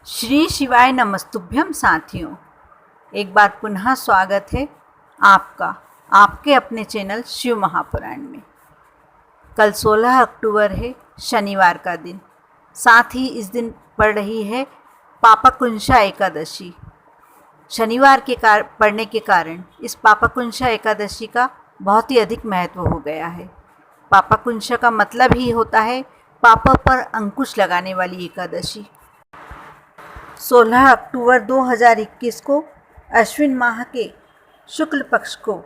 श्री शिवाय नमस्तुभ्यम साथियों, एक बार पुनः स्वागत है आपका आपके अपने चैनल शिव महापुराण में। कल 16 अक्टूबर है, शनिवार का दिन। साथ ही इस दिन पड़ रही है पापकुंशा एकादशी। शनिवार के पड़ने के कारण इस पापकुंशा एकादशी का बहुत ही अधिक महत्व हो गया है। पापकुंशा का मतलब ही होता है पाप पर अंकुश लगाने वाली एकादशी। 16 अक्टूबर 2021 को अश्विन माह के शुक्ल पक्ष को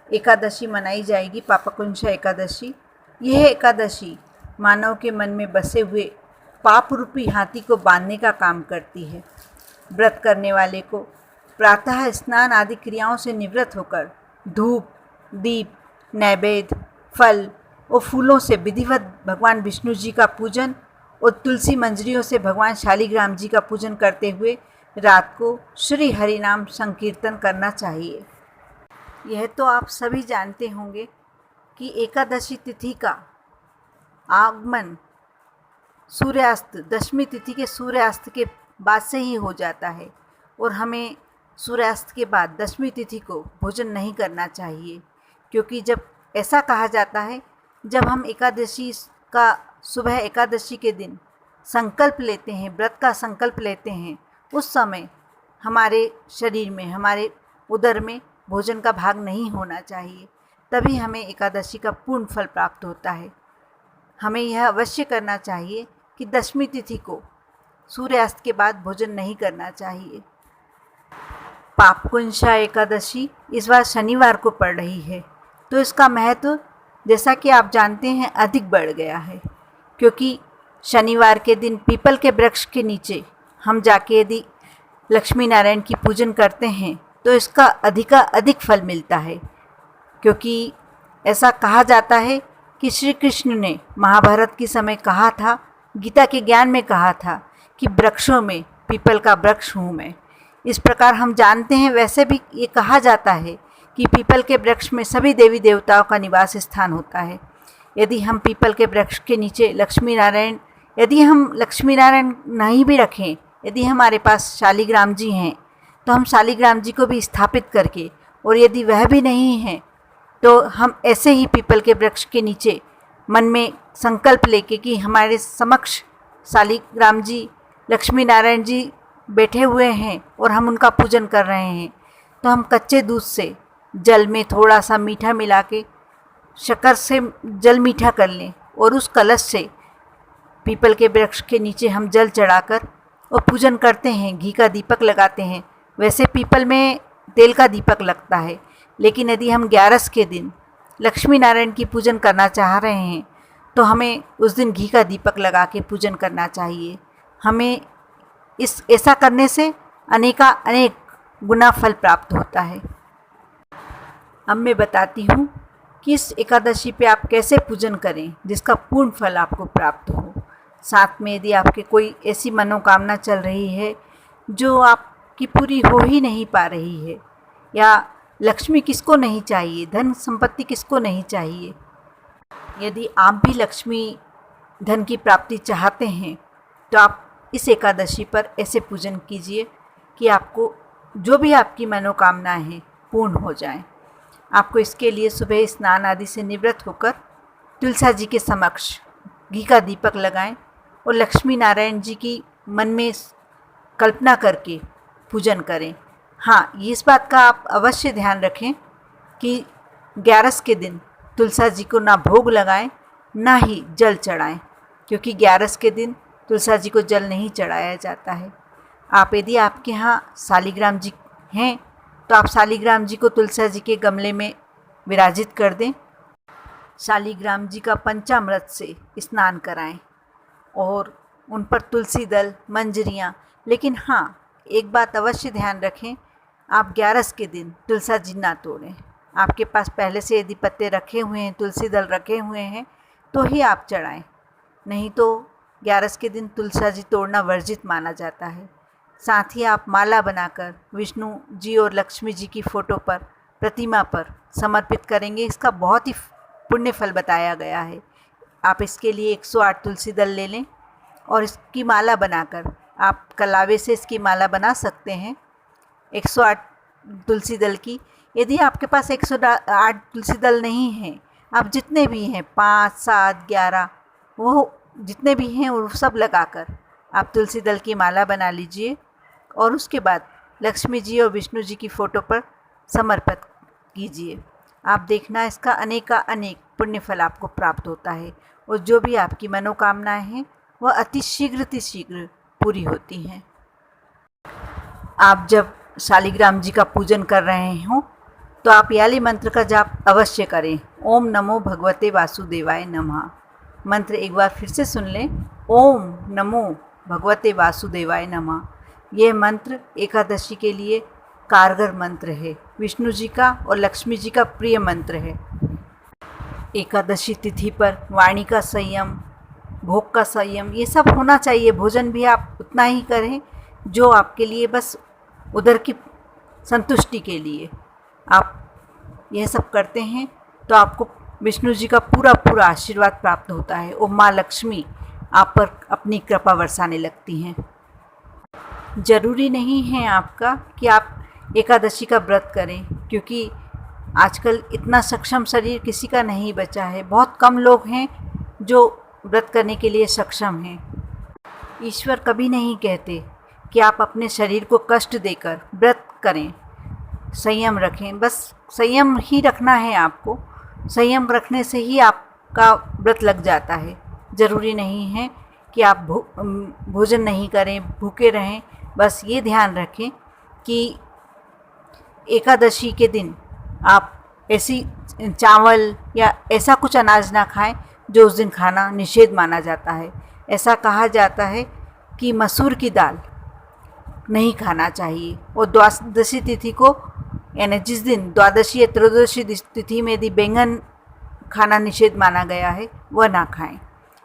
एकादशी मनाई जाएगी, पापकुंशा एकादशी। यह एकादशी मानव के मन में बसे हुए पाप रूपी हाथी को बांधने का काम करती है। व्रत करने वाले को प्रातः स्नान आदि क्रियाओं से निवृत्त होकर धूप, दीप, नैवेद्य, फल और फूलों से विधिवत भगवान विष्णु जी का पूजन और तुलसी मंजरियों से भगवान शालिग्राम जी का पूजन करते हुए रात को श्री हरि नाम संकीर्तन करना चाहिए। यह तो आप सभी जानते होंगे कि एकादशी तिथि का आगमन सूर्यास्त, दशमी तिथि के सूर्यास्त के बाद से ही हो जाता है और हमें सूर्यास्त के बाद दशमी तिथि को भोजन नहीं करना चाहिए, क्योंकि जब ऐसा कहा जाता है, जब हम एकादशी का सुबह एकादशी के दिन संकल्प लेते हैं, व्रत का संकल्प लेते हैं, उस समय हमारे शरीर में, हमारे उदर में भोजन का भाग नहीं होना चाहिए, तभी हमें एकादशी का पूर्ण फल प्राप्त होता है। हमें यह अवश्य करना चाहिए कि दशमी तिथि को सूर्यास्त के बाद भोजन नहीं करना चाहिए। पापकुंशा एकादशी इस बार शनिवार को पड़ रही है, तो इसका महत्व जैसा कि आप जानते हैं अधिक बढ़ गया है, क्योंकि शनिवार के दिन पीपल के वृक्ष के नीचे हम जाके यदि लक्ष्मी नारायण की पूजन करते हैं तो इसका अधिक फल मिलता है। क्योंकि ऐसा कहा जाता है कि श्री कृष्ण ने महाभारत के समय कहा था, गीता के ज्ञान में कहा था कि वृक्षों में पीपल का वृक्ष हूँ मैं। इस प्रकार हम जानते हैं, वैसे भी ये कहा जाता है कि पीपल के वृक्ष में सभी देवी देवताओं का निवास स्थान होता है। यदि हम पीपल के वृक्ष के नीचे लक्ष्मी नारायण नहीं भी रखें, यदि हमारे पास शालिग्राम जी हैं तो हम शालिग्राम जी को भी स्थापित करके, और यदि वह भी नहीं है तो हम ऐसे ही पीपल के वृक्ष के नीचे मन में संकल्प लेके कि हमारे समक्ष शालिग्राम जी, लक्ष्मी नारायण जी बैठे हुए हैं और हम उनका पूजन कर रहे हैं, तो हम कच्चे दूध से जल में थोड़ा सा मीठा मिला के शक्कर से जल मीठा कर लें और उस कलश से पीपल के वृक्ष के नीचे हम जल चढ़ाकर और पूजन करते हैं, घी का दीपक लगाते हैं। वैसे पीपल में तेल का दीपक लगता है, लेकिन यदि हम 11 के दिन लक्ष्मी नारायण की पूजन करना चाह रहे हैं तो हमें उस दिन घी का दीपक लगा के पूजन करना चाहिए। हमें ऐसा करने से अनेक गुना फल प्राप्त होता है। अब मैं बताती हूँ कि इस एकादशी पे आप कैसे पूजन करें जिसका पूर्ण फल आपको प्राप्त हो। साथ में यदि आपके कोई ऐसी मनोकामना चल रही है जो आपकी पूरी हो ही नहीं पा रही है, या लक्ष्मी किसको नहीं चाहिए, धन संपत्ति किसको नहीं चाहिए, यदि आप भी लक्ष्मी धन की प्राप्ति चाहते हैं तो आप इस एकादशी पर ऐसे पूजन कीजिए कि आपको जो भी आपकी मनोकामनाएं हैं पूर्ण हो जाएं। आपको इसके लिए सुबह स्नान आदि से निवृत्त होकर तुलसा जी के समक्ष घी का दीपक लगाएं और लक्ष्मी नारायण जी की मन में कल्पना करके पूजन करें। हाँ, इस बात का आप अवश्य ध्यान रखें कि 11 के दिन तुलसा जी को ना भोग लगाएं, ना ही जल चढ़ाएं, क्योंकि 11 के दिन तुलसा जी को जल नहीं चढ़ाया जाता है। यदि आपके यहाँ शालिग्राम जी हैं तो आप शालिग्राम जी को तुलसा जी के गमले में विराजित कर दें। शालिग्राम जी का पंचामृत से स्नान कराएं और उन पर तुलसी दल, मंजरियाँ। लेकिन हाँ, एक बात अवश्य ध्यान रखें, आप 11 के दिन तुलसा जी ना तोड़ें। आपके पास पहले से यदि पत्ते रखे हुए हैं, तुलसी दल रखे हुए हैं, तो ही आप चढ़ाएं, नहीं तो 11 के दिन तुलसा जी तोड़ना वर्जित माना जाता है। साथ ही आप माला बनाकर विष्णु जी और लक्ष्मी जी की फ़ोटो पर, प्रतिमा पर समर्पित करेंगे। इसका बहुत ही पुण्य फल बताया गया है। आप इसके लिए 108 तुलसी दल ले लें और इसकी माला बनाकर आप कलावे से इसकी माला बना सकते हैं 108 तुलसी दल की। यदि आपके पास 108 तुलसी दल नहीं हैं, आप जितने भी हैं 5, 7, 11 वो जितने भी हैं वो सब लगाकर आप तुलसी दल की माला बना लीजिए और उसके बाद लक्ष्मी जी और विष्णु जी की फ़ोटो पर समर्पित कीजिए। आप देखना इसका अनेक पुण्य फल आपको प्राप्त होता है और जो भी आपकी मनोकामनाएं हैं वह अति शीघ्र पूरी होती हैं। आप जब शालिग्राम जी का पूजन कर रहे हों तो आप याली मंत्र का जाप अवश्य करें। ओम नमो भगवते वासुदेवाय नमः। मंत्र एक बार फिर से सुन लें, ओम नमो भगवते वासुदेवाय नमः। यह मंत्र एकादशी के लिए कारगर मंत्र है, विष्णु जी का और लक्ष्मी जी का प्रिय मंत्र है। एकादशी तिथि पर वाणी का संयम, भोग का संयम, ये सब होना चाहिए। भोजन भी आप उतना ही करें जो आपके लिए बस उधर की संतुष्टि के लिए आप यह सब करते हैं तो आपको विष्णु जी का पूरा आशीर्वाद प्राप्त होता है और माँ लक्ष्मी आप पर अपनी कृपा बरसाने लगती हैं। ज़रूरी नहीं है आपका कि आप एकादशी का व्रत करें, क्योंकि आजकल इतना सक्षम शरीर किसी का नहीं बचा है। बहुत कम लोग हैं जो व्रत करने के लिए सक्षम हैं। ईश्वर कभी नहीं कहते कि आप अपने शरीर को कष्ट देकर व्रत करें। संयम रखें, बस संयम ही रखना है आपको। संयम रखने से ही आपका व्रत लग जाता है। ज़रूरी नहीं है कि आप भोजन नहीं करें, भूखे रहें। बस ये ध्यान रखें कि एकादशी के दिन आप ऐसी चावल या ऐसा कुछ अनाज ना खाएं जो उस दिन खाना निषेध माना जाता है। ऐसा कहा जाता है कि मसूर की दाल नहीं खाना चाहिए और द्वादशी तिथि को, यानी जिस दिन द्वादशी या त्रयोदशी तिथि में यदि बैंगन खाना निषेध माना गया है वह ना खाएं।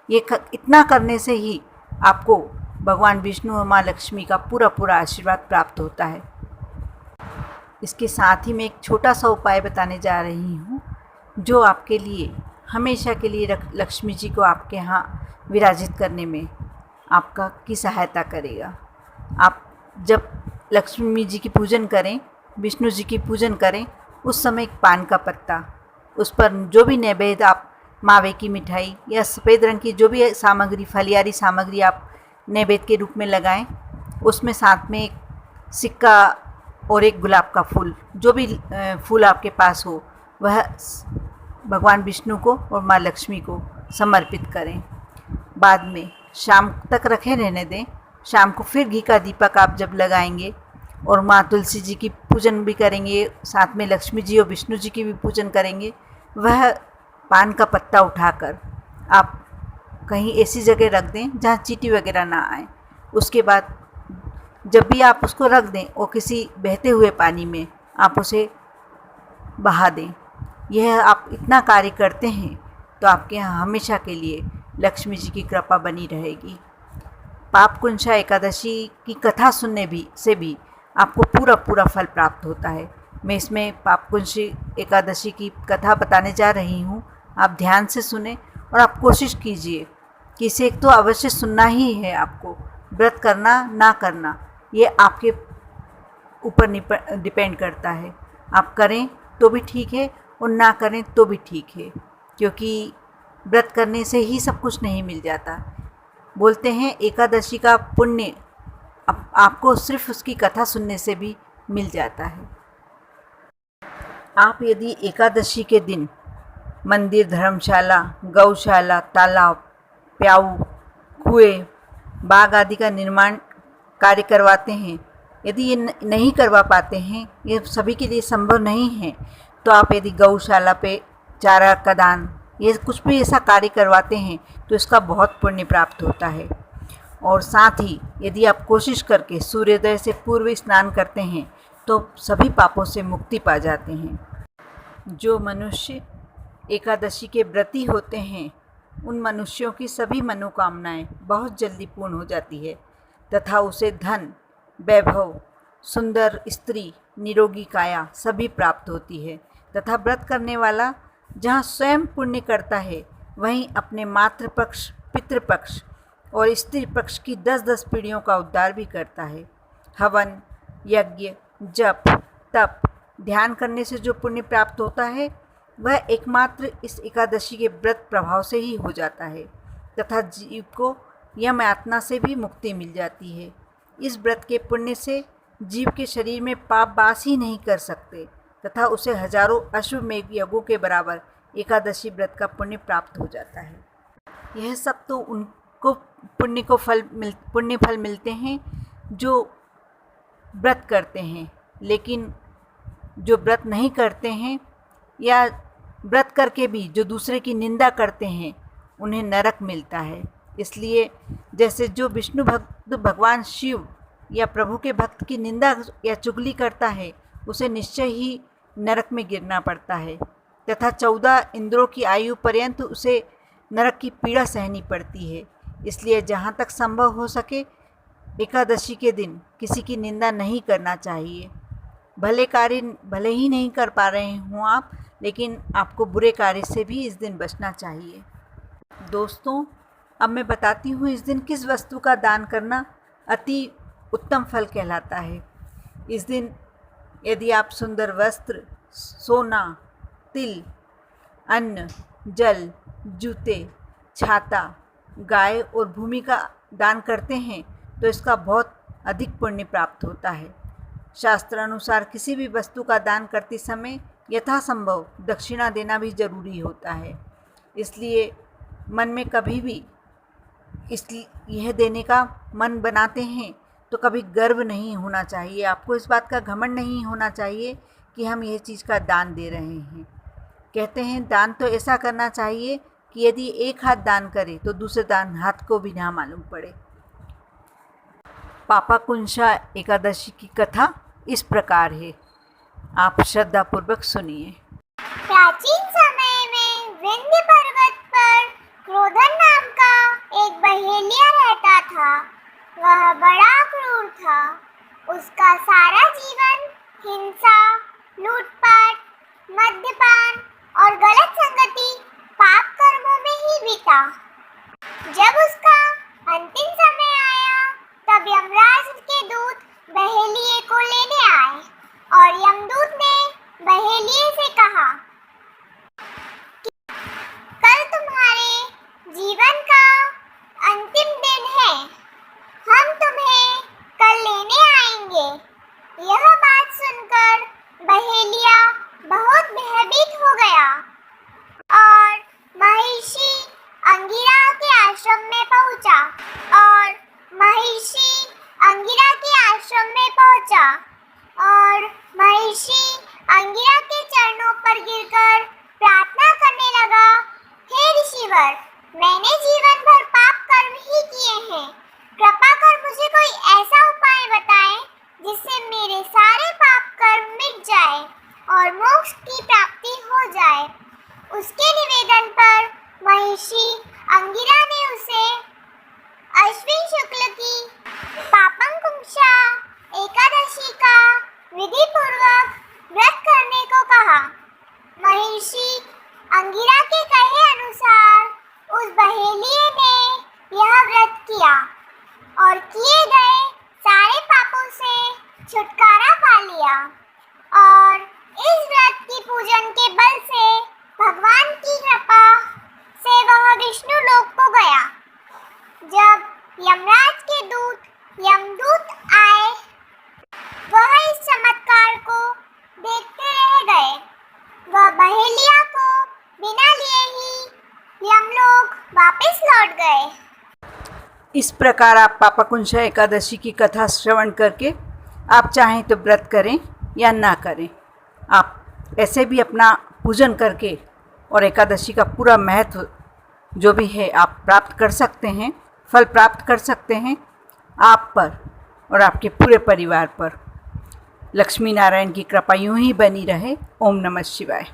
ये इतना करने से ही आपको भगवान विष्णु और माँ लक्ष्मी का पूरा आशीर्वाद प्राप्त होता है। इसके साथ ही मैं एक छोटा सा उपाय बताने जा रही हूँ जो आपके लिए हमेशा के लिए लक्ष्मी जी को आपके यहाँ विराजित करने में आपका की सहायता करेगा। आप जब लक्ष्मी जी की पूजन करें, विष्णु जी की पूजन करें, उस समय एक पान का पत्ता, उस पर जो भी नैवेद्य आप मावे की मिठाई या सफ़ेद रंग की जो भी सामग्री, फलियारी सामग्री आप नैवेद्य के रूप में लगाएं, उसमें साथ में एक सिक्का और एक गुलाब का फूल, जो भी फूल आपके पास हो वह भगवान विष्णु को और माँ लक्ष्मी को समर्पित करें। बाद में शाम तक रखे रहने दें। शाम को फिर घी का दीपक आप जब लगाएंगे और माँ तुलसी जी की पूजन भी करेंगे, साथ में लक्ष्मी जी और विष्णु जी की भी पूजन करेंगे, वह पान का पत्ता उठाकर आप कहीं ऐसी जगह रख दें जहाँ चींटी वगैरह ना आए। उसके बाद जब भी आप उसको रख दें और किसी बहते हुए पानी में आप उसे बहा दें। यह आप इतना कार्य करते हैं तो आपके यहाँ हमेशा के लिए लक्ष्मी जी की कृपा बनी रहेगी। पापकुंशा एकादशी की कथा सुनने से भी आपको पूरा फल प्राप्त होता है। मैं इसमें पापकुंशी एकादशी की कथा बताने जा रही हूँ। आप ध्यान से सुने और आप कोशिश कीजिए कि इसे एक तो अवश्य सुनना ही है आपको। व्रत करना ना करना ये आपके ऊपर डिपेंड करता है। आप करें तो भी ठीक है और ना करें तो भी ठीक है, क्योंकि व्रत करने से ही सब कुछ नहीं मिल जाता। बोलते हैं एकादशी का पुण्य आपको सिर्फ उसकी कथा सुनने से भी मिल जाता है। आप यदि एकादशी के दिन मंदिर, धर्मशाला, गौशाला, तालाब, प्याऊ, कुएं, बाग आदि का निर्माण कार्य करवाते हैं, यदि ये नहीं करवा पाते हैं, ये सभी के लिए संभव नहीं है, तो आप यदि गौशाला पे चारा का दान, ये कुछ भी ऐसा कार्य करवाते हैं तो इसका बहुत पुण्य प्राप्त होता है। और साथ ही यदि आप कोशिश करके सूर्योदय से पूर्व स्नान करते हैं तो सभी पापों से मुक्ति पा जाते हैं। जो मनुष्य एकादशी के व्रती होते हैं उन मनुष्यों की सभी मनोकामनाएं बहुत जल्दी पूर्ण हो जाती है तथा उसे धन, वैभव, सुंदर स्त्री, निरोगी काया सभी प्राप्त होती है। तथा व्रत करने वाला जहाँ स्वयं पुण्य करता है वहीं अपने मातृपक्ष, पितृपक्ष और स्त्री पक्ष की 10-10 पीढ़ियों का उद्धार भी करता है। हवन, यज्ञ, जप, तप, ध्यान करने से जो पुण्य प्राप्त होता है वह एकमात्र इस एकादशी के व्रत प्रभाव से ही हो जाता है तथा जीव को यम यातना से भी मुक्ति मिल जाती है। इस व्रत के पुण्य से जीव के शरीर में पाप वास ही नहीं कर सकते तथा उसे हजारों अश्वमेध यज्ञों के बराबर एकादशी व्रत का पुण्य प्राप्त हो जाता है। यह सब तो उनको पुण्य फल मिलते हैं जो व्रत करते हैं, लेकिन जो व्रत नहीं करते हैं या व्रत करके भी जो दूसरे की निंदा करते हैं उन्हें नरक मिलता है। इसलिए जैसे जो विष्णु भक्त भगवान शिव या प्रभु के भक्त की निंदा या चुगली करता है उसे निश्चय ही नरक में गिरना पड़ता है तथा 14 इंद्रों की आयु पर्यंत उसे नरक की पीड़ा सहनी पड़ती है। इसलिए जहाँ तक संभव हो सके एकादशी के दिन किसी की निंदा नहीं करना चाहिए। भले कार्य भले ही नहीं कर पा रहे हों आप, लेकिन आपको बुरे कार्य से भी इस दिन बचना चाहिए। दोस्तों, अब मैं बताती हूँ इस दिन किस वस्तु का दान करना अति उत्तम फल कहलाता है। इस दिन यदि आप सुंदर वस्त्र, सोना, तिल, अन्न, जल, जूते, छाता, गाय और भूमि का दान करते हैं तो इसका बहुत अधिक पुण्य प्राप्त होता है। शास्त्रानुसार किसी भी वस्तु का दान करते समय यथासंभव दक्षिणा देना भी जरूरी होता है। इसलिए मन में कभी भी यह देने का मन बनाते हैं तो कभी गर्व नहीं होना चाहिए। आपको इस बात का घमंड नहीं होना चाहिए कि हम यह चीज़ का दान दे रहे हैं। कहते हैं दान तो ऐसा करना चाहिए कि यदि एक हाथ दान करे तो दूसरे दान हाथ को भी ना मालूम पड़े। पापाकुंशा एकादशी की कथा इस प्रकार है, आप श्रद्धापूर्वक सुनिए। प्राचीन समय में विंध्य पर्वत पर क्रोधन नाम का एक बहेलिया रहता था। वह बड़ा क्रूर था। उसका सारा जीवन हिंसा, लूटपाट, मद्यपान और गलत संगति, पाप कर्मों में ही बीता। जब उसका अंतिम समय आया तब यमराज के दूत बहेलिये को लेने आए और यमदूत ने बहेलिये से कहा कि कल तुम्हारे जीवन का अंतिम दिन है, हम तुम्हें कल लेने आएंगे। यह बात सुनकर बहेलिया बहुत भयभीत हो गया और महिषी अंगिरा के आश्रम में पहुंचा और महिषी अंगिरा के चरणों पर गिरकर प्रार्थना करने लगा, हे ऋषिवर, मैंने जीवन भर पाप कर्म ही किए हैं। कृपा कर मुझे कोई ऐसा उपाय बताएं जिससे मेरे सारे पाप कर्म मिट जाए और मोक्ष की प्राप्ति हो जाए। उसके निवेदन पर महिषी अंगिरा ने उसे अश्विन शुक्ल की पापंकुंशा एकादशी का विधि पूर्वक व्रत करने को कहा। महिषी अंगिरा के कहे अनुसार उस बहेलिये ने यह व्रत किया और किए गए सारे पापों से छुटकारा पा लिया और इस व्रत की पूजन के बल से भगवान की कृपा से वह विष्णु लोक को गया। जब यमराज के यमदूत आए, वह इस चमत्कार को देखते रह गए। वह बहेलिया को बिना लिए ही यमलोक वापस लौट गए। इस प्रकार आप पापाकुंशा एकादशी की कथा श्रवण करके आप चाहें तो व्रत करें या ना करें, आप ऐसे भी अपना पूजन करके और एकादशी का पूरा महत्व जो भी है आप प्राप्त कर सकते हैं, फल प्राप्त कर सकते हैं। आप पर और आपके पूरे परिवार पर लक्ष्मी नारायण की कृपा यूं ही बनी रहे। ओम नमः शिवाय।